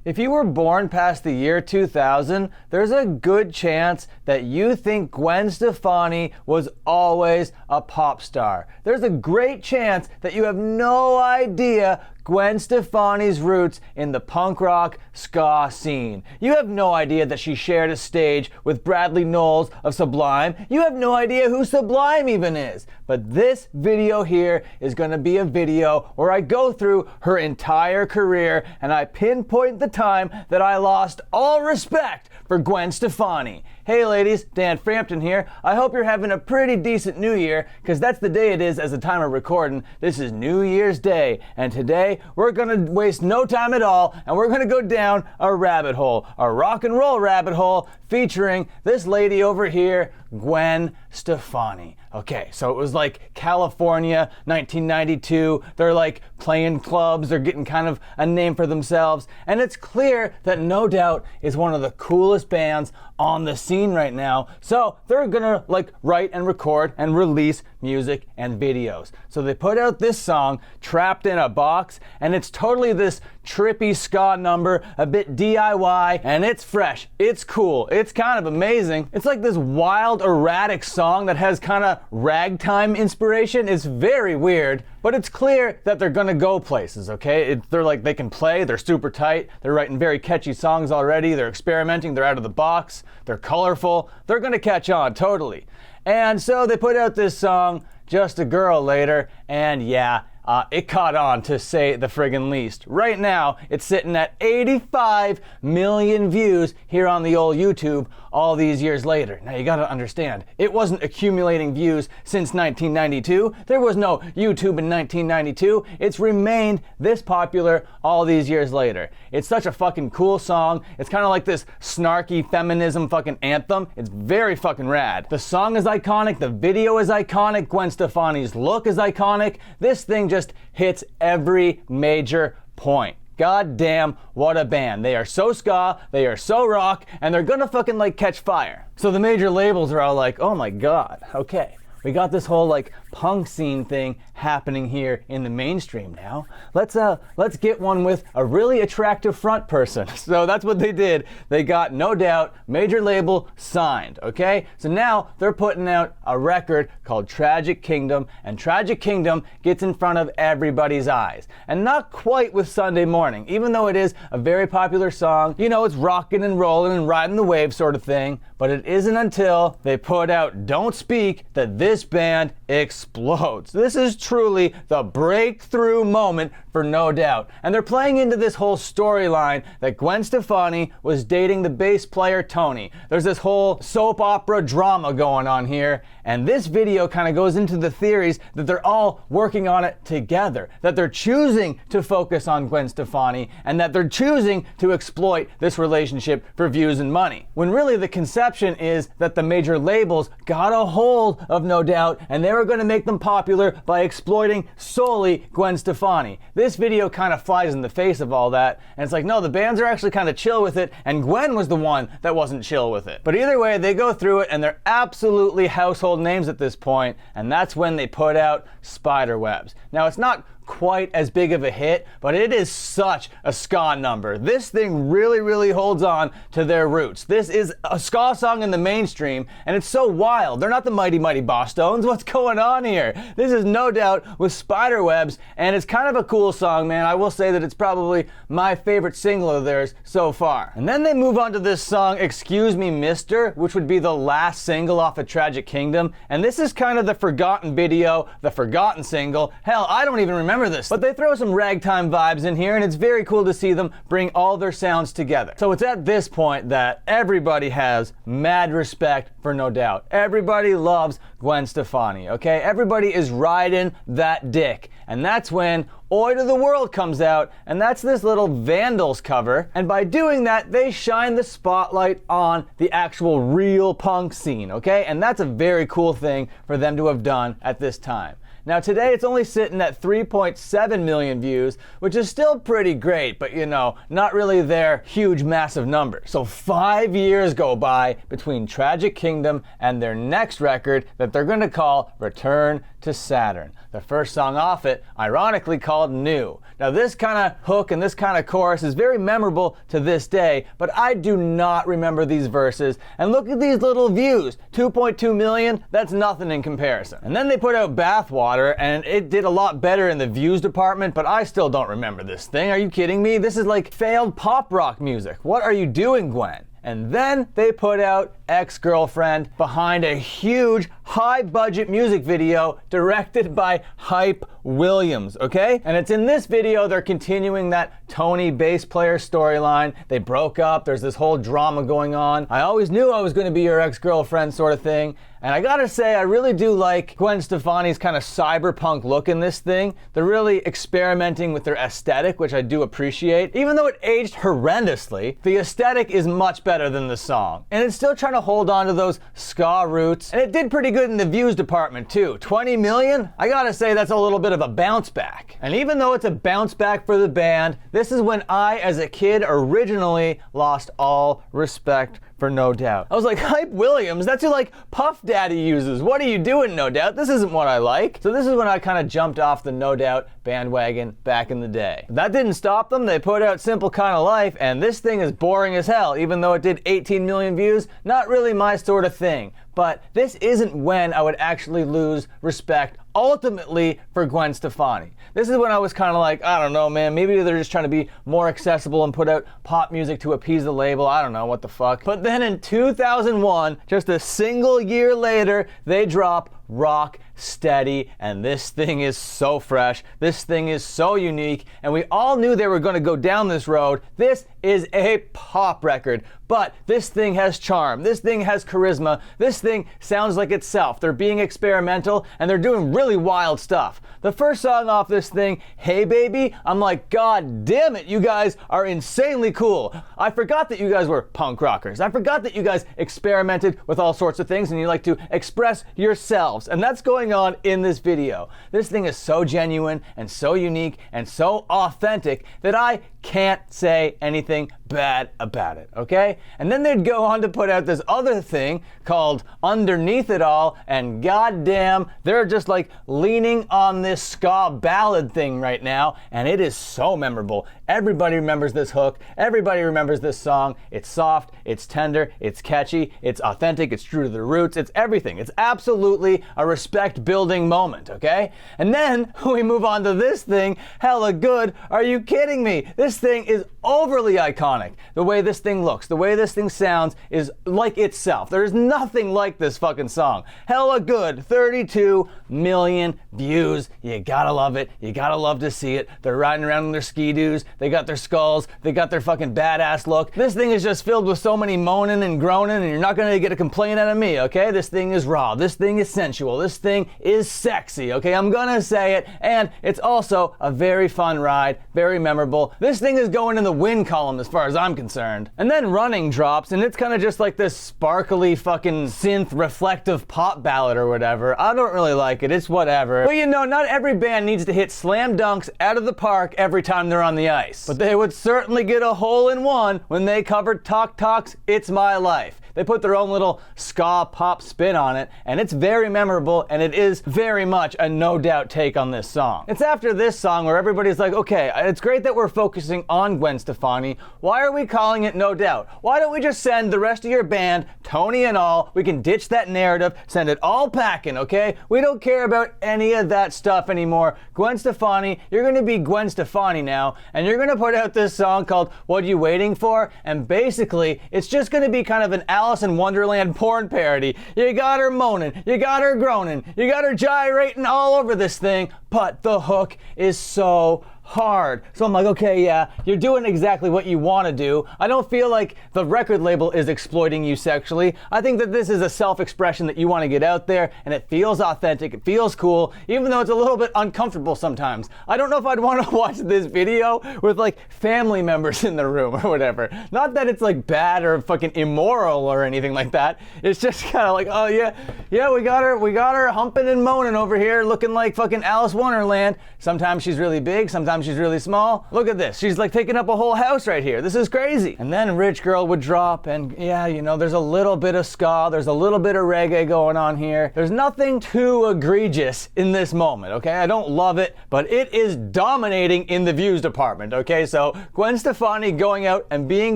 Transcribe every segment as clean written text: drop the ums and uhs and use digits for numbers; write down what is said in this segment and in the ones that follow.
If you were born past the year 2000, there's a good chance that you think Gwen Stefani was always a pop star. There's a great chance that you have no idea Gwen Stefani's roots in the punk rock ska scene. You have no idea that she shared a stage with Bradley Knowles of Sublime. You have no idea who Sublime even is. But this video here is going to be a video where I go through her entire career and I pinpoint the time that I lost all respect for Gwen Stefani. Hey ladies, Dan Frampton here. I hope you're having a pretty decent new year, because that's the day it is as the time of recording. This is New Year's Day, and today we're gonna waste no time at all, and we're gonna go down a rabbit hole, a rock and roll rabbit hole, featuring this lady over here, Gwen Stefani. Okay, so it was like California, 1992. They're like playing clubs, they're getting kind of a name for themselves, and it's clear that No Doubt is one of the coolest bands on the scene right now. So they're gonna like write and record and release music and videos. So they put out this song, Trapped in a Box, and it's totally this trippy ska number, a bit DIY, and it's fresh, it's cool, it's kind of amazing. It's like this wild, erratic song that has kind of ragtime inspiration. It's very weird, but it's clear that they're gonna go places, okay? They're like, they can play, they're super tight, they're writing very catchy songs already, they're experimenting, they're out of the box, they're colorful, they're gonna catch on, totally. And so they put out this song, Just a Girl, later, and yeah, it caught on, to say the friggin' least. Right now, it's sitting at 85 million views here on the old YouTube all these years later. Now you gotta understand, it wasn't accumulating views since 1992. There was no YouTube in 1992. It's remained this popular all these years later. It's such a fucking cool song. It's kind of like this snarky feminism fucking anthem. It's very fucking rad. The song is iconic, the video is iconic, Gwen Stefani's look is iconic. This thing just hits every major point. God damn, what a band. They are so ska, they are so rock, and they're gonna fucking like catch fire. So the major labels are all like, oh my god, okay, we got this whole like punk scene thing happening here in the mainstream now. Let's get one with a really attractive front person. So that's what they did. They got No Doubt, major label, signed, okay? So now they're putting out a record called Tragic Kingdom, and Tragic Kingdom gets in front of everybody's eyes. And not quite with Sunday Morning, even though it is a very popular song. You know, it's rocking and rolling and riding the wave sort of thing, but it isn't until they put out Don't Speak that this band explodes. This is truly the breakthrough moment for No Doubt. And they're playing into this whole storyline that Gwen Stefani was dating the bass player Tony. There's this whole soap opera drama going on here, and this video kind of goes into the theories that they're all working on it together, that they're choosing to focus on Gwen Stefani, and that they're choosing to exploit this relationship for views and money. When really the conception is that the major labels got a hold of No Doubt and they were going to make them popular by exploiting solely Gwen Stefani. This video kind of flies in the face of all that, and it's like, no, the bands are actually kind of chill with it, and Gwen was the one that wasn't chill with it. But either way, they go through it, and they're absolutely household names at this point, and that's when they put out Spiderwebs. Now, it's not quite as big of a hit, but it is such a ska number. This thing really, really holds on to their roots. This is a ska song in the mainstream, and it's so wild. They're not the Mighty Mighty Bosstones. What's going on here? This is No Doubt with Spiderwebs, and it's kind of a cool song, man. I will say that it's probably my favorite single of theirs so far. And then they move on to this song, Excuse Me Mister, which would be the last single off of Tragic Kingdom, and this is kind of the forgotten video, the forgotten single. Hell, I don't even remember this, but they throw some ragtime vibes in here, and it's very cool to see them bring all their sounds together. So it's at this point that everybody has mad respect for No Doubt. Everybody loves Gwen Stefani, okay? Everybody is riding that dick. And that's when Oi to the World comes out, and that's this little Vandals cover, and by doing that, they shine the spotlight on the actual real punk scene, okay? And that's a very cool thing for them to have done at this time. Now today it's only sitting at 3.7 million views, which is still pretty great, but you know, not really their huge massive number. So 5 years go by between Tragic Kingdom and their next record that they're gonna call Return to Saturn. the first song off it, ironically called New. Now this kind of hook and this kind of chorus is very memorable to this day, but I do not remember these verses. And look at these little views, 2.2 million, that's nothing in comparison. And then they put out Bathwater, and it did a lot better in the views department, but I still don't remember this thing. Are you kidding me? This is like failed pop rock music. What are you doing, Gwen? And then they put out Ex-Girlfriend behind a huge, high-budget music video directed by Hype Williams, okay? And it's in this video they're continuing that Tony bass player storyline. They broke up, there's this whole drama going on. I always knew I was gonna be your ex-girlfriend sort of thing. And I gotta say, I really do like Gwen Stefani's kind of cyberpunk look in this thing. They're really experimenting with their aesthetic, which I do appreciate. Even though it aged horrendously, the aesthetic is much better than the song. And it's still trying to hold on to those ska roots. And it did pretty good in the views department too. 20 million? I gotta say that's a little bit of a bounce back. And even though it's a bounce back for the band, this is when I, as a kid, originally lost all respect for No Doubt. I was like, Hype Williams? That's who like Puff Daddy uses. What are you doing, No Doubt? This isn't what I like. So this is when I kind of jumped off the No Doubt bandwagon back in the day. That didn't stop them. They put out Simple Kind of Life, and this thing is boring as hell, even though it did 18 million views. Not really my sort of thing. But this isn't when I would actually lose respect ultimately for Gwen Stefani. This is when I was kind of like, I don't know, man, maybe they're just trying to be more accessible and put out pop music to appease the label. I don't know, what the fuck. But then in 2001, just a single year later, they drop Rock Steady, and this thing is so fresh. This thing is so unique, and we all knew they were going to go down this road. This is a pop record, but this thing has charm. This thing has charisma. This thing sounds like itself. They're being experimental, and they're doing really wild stuff. The first song off this thing, Hey Baby, I'm like, God damn it, you guys are insanely cool. I forgot that you guys were punk rockers. I forgot that you guys experimented with all sorts of things, and you like to express yourselves. And that's going on in this video. This thing is so genuine and so unique and so authentic that I can't say anything bad about it, okay? And then they'd go on to put out this other thing called Underneath It All, and goddamn, they're just like leaning on this ska ballad thing right now, and it is so memorable. Everybody remembers this hook. Everybody remembers this song. It's soft, it's tender, it's catchy, it's authentic, it's true to the roots, it's everything. It's absolutely a respect-building moment, okay? And then we move on to this thing, Hella Good. Are you kidding me? This thing is overly iconic. The way this thing looks, the way this thing sounds is like itself. There's nothing like this fucking song. Hella Good, 32 million views. You gotta love it. You gotta love to see it. They're riding around in their ski-doos. They got their skulls. They got their fucking badass look. This thing is just filled with so many moaning and groaning, and you're not gonna get a complaint out of me, okay? This thing is raw. This thing is sensual. This thing is sexy, okay? I'm gonna say it, and it's also a very fun ride, very memorable. This thing is going in the win column as far as I'm concerned. And then Running drops, and it's kind of just like this sparkly fucking synth reflective pop ballad or whatever. I don't really like it. It's whatever. But you know, not every band needs to hit slam dunks out of the park every time they're on the ice. But they would certainly get a hole in one when they covered Talk Talk's It's My Life. They put their own little ska pop spin on it, and it's very memorable, and it is very much a No Doubt take on this song. It's after this song where everybody's like, okay, it's great that we're focusing on Gwen Stefani. Why are we calling it No Doubt? Why don't we just send the rest of your band, Tony and all, we can ditch that narrative, send it all packing, okay? We don't care about any of that stuff anymore. Gwen Stefani, you're gonna be Gwen Stefani now, and you're gonna put out this song called What You Waiting For? And basically, it's just gonna be kind of an Alice in Wonderland porn parody. You got her moaning, you got her groaning, you got her gyrating all over this thing, but the hook is so hard. So I'm like, okay, yeah, you're doing exactly what you want to do. I don't feel like the record label is exploiting you sexually. I think that this is a self-expression that you want to get out there, and it feels authentic, it feels cool, even though it's a little bit uncomfortable sometimes. I don't know if I'd want to watch this video with like family members in the room or whatever. Not that it's like bad or fucking immoral or anything like that. It's just kind of like, oh yeah, we got her humping and moaning over here looking like fucking Alice Wonderland. Sometimes she's really big, sometimes time she's really small. Look at this. She's like taking up a whole house right here. This is crazy. And then Rich Girl would drop, and yeah, you know, there's a little bit of ska, there's a little bit of reggae going on here. There's nothing too egregious in this moment, okay? I don't love it, but it is dominating in the views department, okay? So Gwen Stefani going out and being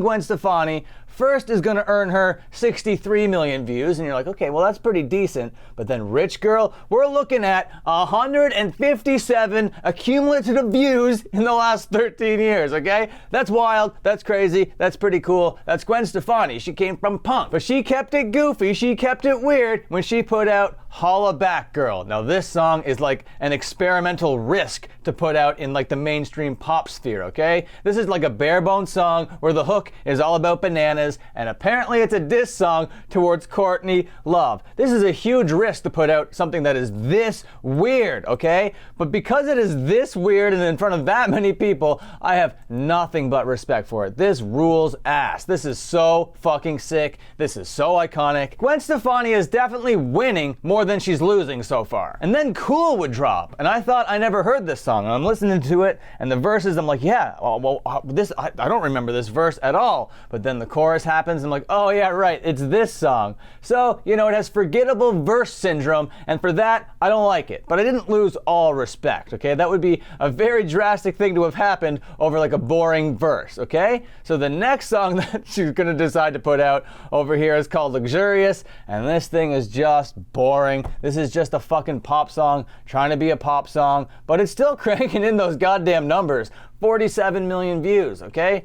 Gwen Stefani first is gonna earn her 63 million views, and you're like, okay, well that's pretty decent. But then Rich Girl, we're looking at 157 accumulative views in the last 13 years, okay? That's wild, that's crazy, that's pretty cool. That's Gwen Stefani, she came from punk. But she kept it goofy, she kept it weird when she put out Holla Back Girl. Now this song is like an experimental risk to put out in like the mainstream pop sphere, okay? This is like a bare bones song where the hook is all about bananas, and apparently it's a diss song towards Courtney Love. This is a huge risk to put out something that is this weird, okay? But because it is this weird and in front of that many people, I have nothing but respect for it. This rules ass. This is so fucking sick. This is so iconic. Gwen Stefani is definitely winning more than she's losing so far. And then Cool would drop, and I thought I never heard this song, and I'm listening to it, and the verses, I'm like, yeah, I don't remember this verse at all. But then the chorus happens, and I'm like, oh yeah, right, it's this song. So, you know, it has forgettable verse syndrome, and for that, I don't like it. But I didn't lose all respect, okay? That would be a very drastic thing to have happened over like a boring verse, okay? So the next song that she's gonna decide to put out over here is called Luxurious, and this thing is just boring. This is just a fucking pop song trying to be a pop song, but it's still cranking in those goddamn numbers. 47 million views, okay?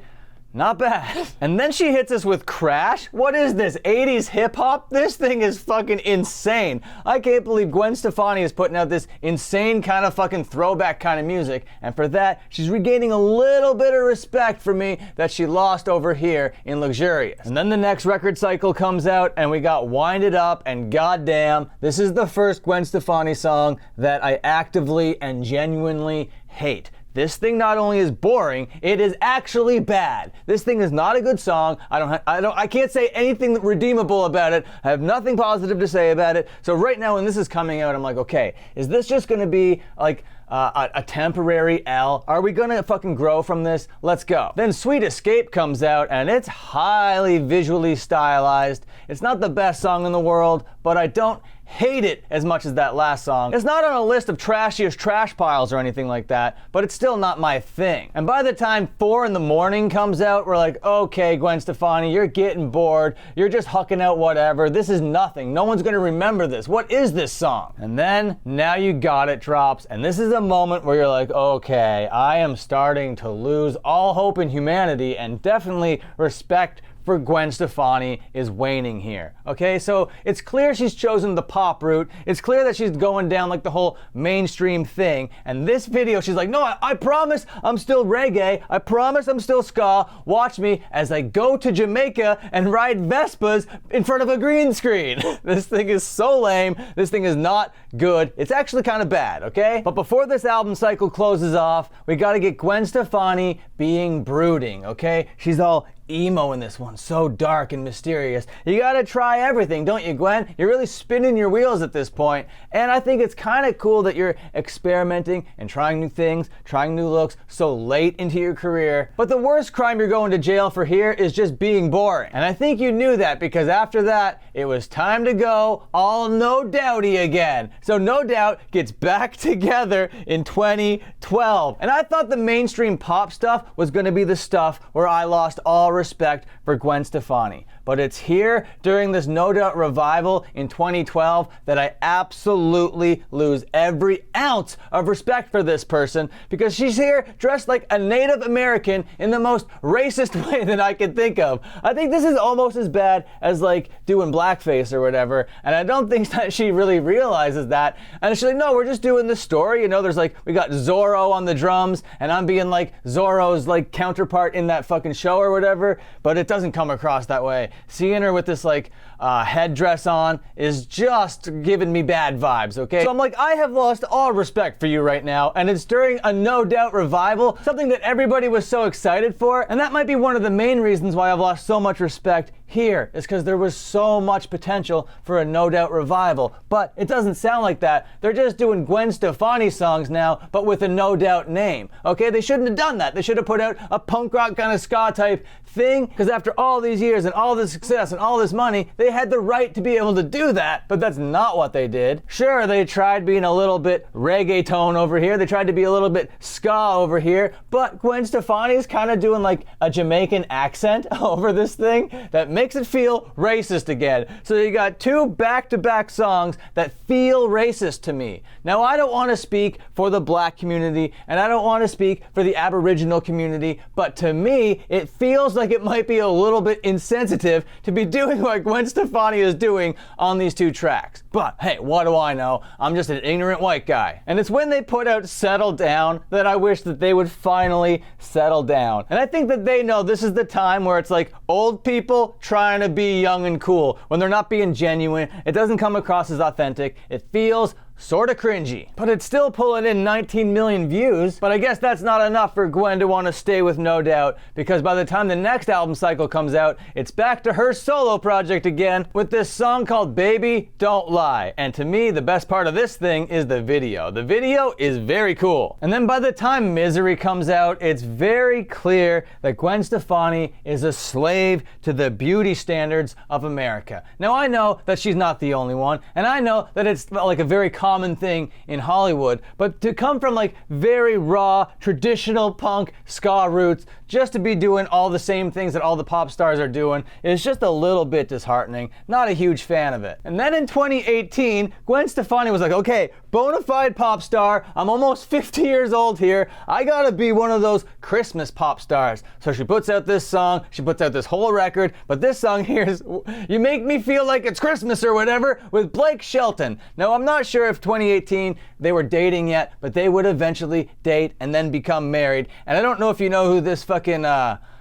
Not bad. And then she hits us with Crash. What is this, 80s hip hop? This thing is fucking insane. I can't believe Gwen Stefani is putting out this insane kind of fucking throwback kind of music, and for that, she's regaining a little bit of respect for me that she lost over here in Luxurious. And then the next record cycle comes out, and we got Wind It Up, and goddamn, this is the first Gwen Stefani song that I actively and genuinely hate. This thing not only is boring, it is actually bad. This thing is not a good song. I can't say anything redeemable about it. I have nothing positive to say about it. So right now when this is coming out, I'm like, okay, is this just gonna be like a temporary L? Are we gonna fucking grow from this? Let's go. Then Sweet Escape comes out, and it's highly visually stylized. It's not the best song in the world, but I don't hate it as much as that last song. It's not on a list of trashiest trash piles or anything like that, but it's still not my thing. And by the time 4 in the morning comes out, we're like, okay, Gwen Stefani, you're getting bored. You're just hucking out whatever. This is nothing. No one's gonna remember this. What is this song? And then Now You Got It drops, and this is a moment where you're like, okay, I am starting to lose all hope in humanity, and definitely respect for Gwen Stefani is waning here. Okay, so it's clear she's chosen the pop route. It's clear that she's going down like the whole mainstream thing. And this video, she's like, no, I promise I'm still reggae. I promise I'm still ska. Watch me as I go to Jamaica and ride Vespas in front of a green screen. This thing is so lame. This thing is not good. It's actually kind of bad, okay? But before this album cycle closes off, we gotta get Gwen Stefani being brooding, okay? She's all emo in this one, so dark and mysterious. You gotta try everything, don't you, Gwen? You're really spinning your wheels at this point, and I think it's kind of cool that you're experimenting and trying new things, trying new looks so late into your career. But the worst crime you're going to jail for here is just being boring. And I think you knew that, because after that, it was time to go all No Doubty again. So No Doubt gets back together in 2012. And I thought the mainstream pop stuff was gonna be the stuff where I lost all respect for Gwen Stefani. But it's here during this No Doubt revival in 2012 that I absolutely lose every ounce of respect for this person, because she's here dressed like a Native American in the most racist way that I can think of. I think this is almost as bad as like doing blackface or whatever, and I don't think that she really realizes that. And she's like, no, we're just doing the story. You know, there's like, we got Zorro on the drums, and I'm being like Zorro's like counterpart in that fucking show or whatever, but it doesn't come across that way. Seeing her with this like headdress on is just giving me bad vibes, okay? So I'm like, I have lost all respect for you right now, and it's during a No Doubt revival, something that everybody was so excited for, and that might be one of the main reasons why I've lost so much respect here is because there was so much potential for a No Doubt revival. But it doesn't sound like that. They're just doing Gwen Stefani songs now, but with a No Doubt name. Okay, they shouldn't have done that. They should have put out a punk rock kind of ska type thing, because after all these years and all this success and all this money, they had the right to be able to do that, but that's not what they did. Sure, they tried being a little bit reggaeton over here, they tried to be a little bit ska over here, but Gwen Stefani is kind of doing like a Jamaican accent over this thing that makes it feel racist again. So you got two back-to-back songs that feel racist to me. Now, I don't want to speak for the black community, and I don't want to speak for the Aboriginal community, but to me, it feels like it might be a little bit insensitive to be doing what Gwen Stefani is doing on these two tracks. But hey, what do I know? I'm just an ignorant white guy. And it's when they put out Settle Down that I wish that they would finally settle down. And I think that they know this is the time where it's like old people trying to be young and cool. When they're not being genuine, it doesn't come across as authentic. It feels sort of cringy. But it's still pulling in 19 million views. But I guess that's not enough for Gwen to want to stay with No Doubt, because by the time the next album cycle comes out, it's back to her solo project again with this song called Baby Don't Lie. And to me, the best part of this thing is the video. The video is very cool. And then by the time Misery comes out, it's very clear that Gwen Stefani is a slave to the beauty standards of America. Now, I know that she's not the only one, and I know that it's like a very common thing in Hollywood, but to come from like very raw, traditional punk ska roots, just to be doing all the same things that all the pop stars are doing is just a little bit disheartening. Not a huge fan of it. And then in 2018, Gwen Stefani was like, okay, bona fide pop star, I'm almost 50 years old here, I gotta be one of those Christmas pop stars. So she puts out this song, she puts out this whole record, but this song here is You Make Me Feel Like It's Christmas or whatever with Blake Shelton. Now, I'm not sure if 2018 they were dating yet, but they would eventually date and then become married. And I don't know if you know who this fucking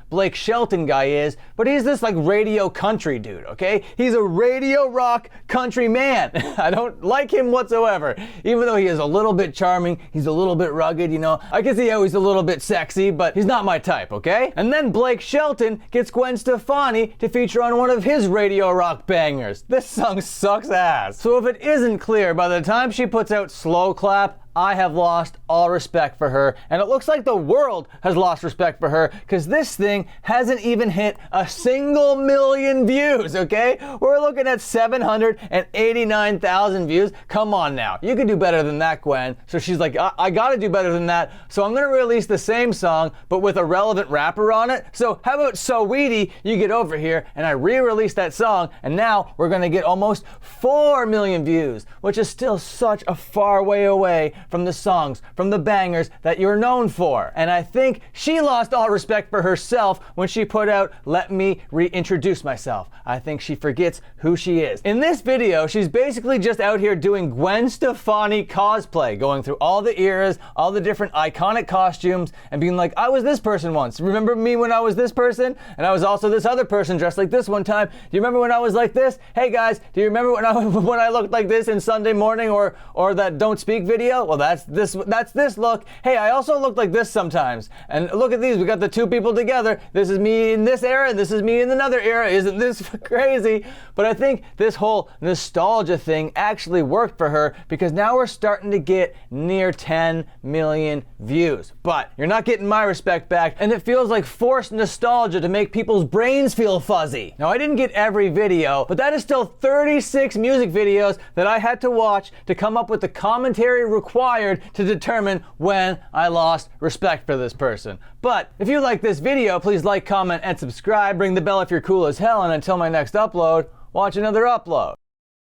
Blake Shelton guy is, but he's this like radio country dude, okay? He's a radio rock country man. I don't like him whatsoever. Even though he is a little bit charming, he's a little bit rugged, you know. I can see how he's a little bit sexy, but he's not my type, okay? And then Blake Shelton gets Gwen Stefani to feature on one of his radio rock bangers. This song sucks ass. So if it isn't clear, by the time she puts out Slow Clap, I have lost all respect for her, and it looks like the world has lost respect for her, because this thing hasn't even hit a single million views, okay? We're looking at 789,000 views. Come on now. You can do better than that, Gwen. So she's like, I gotta do better than that, so I'm gonna release the same song, but with a relevant rapper on it. So how about So Weedy, you get over here, and I re-release that song, and now we're gonna get almost 4 million views, which is still such a far way away from the songs, from the bangers that you're known for. And I think she lost all respect for herself when she put out Let Me Reintroduce Myself. I think she forgets who she is. In this video, she's basically just out here doing Gwen Stefani cosplay, going through all the eras, all the different iconic costumes, and being like, I was this person once. Remember me when I was this person? And I was also this other person dressed like this one time. Do you remember when I was like this? Hey guys, do you remember when I looked like this in Sunday Morning or that Don't Speak video? Well, that's this look. Hey, I also look like this sometimes. And look at these, we got the two people together. This is me in this era, and this is me in another era. Isn't this crazy? But I think this whole nostalgia thing actually worked for her, because now we're starting to get near 10 million views. But you're not getting my respect back, and it feels like forced nostalgia to make people's brains feel fuzzy. Now, I didn't get every video, but that is still 36 music videos that I had to watch to come up with the commentary required to determine when I lost respect for this person. But if you like this video, please like, comment, and subscribe. Ring the bell if you're cool as hell, and until my next upload, watch another upload.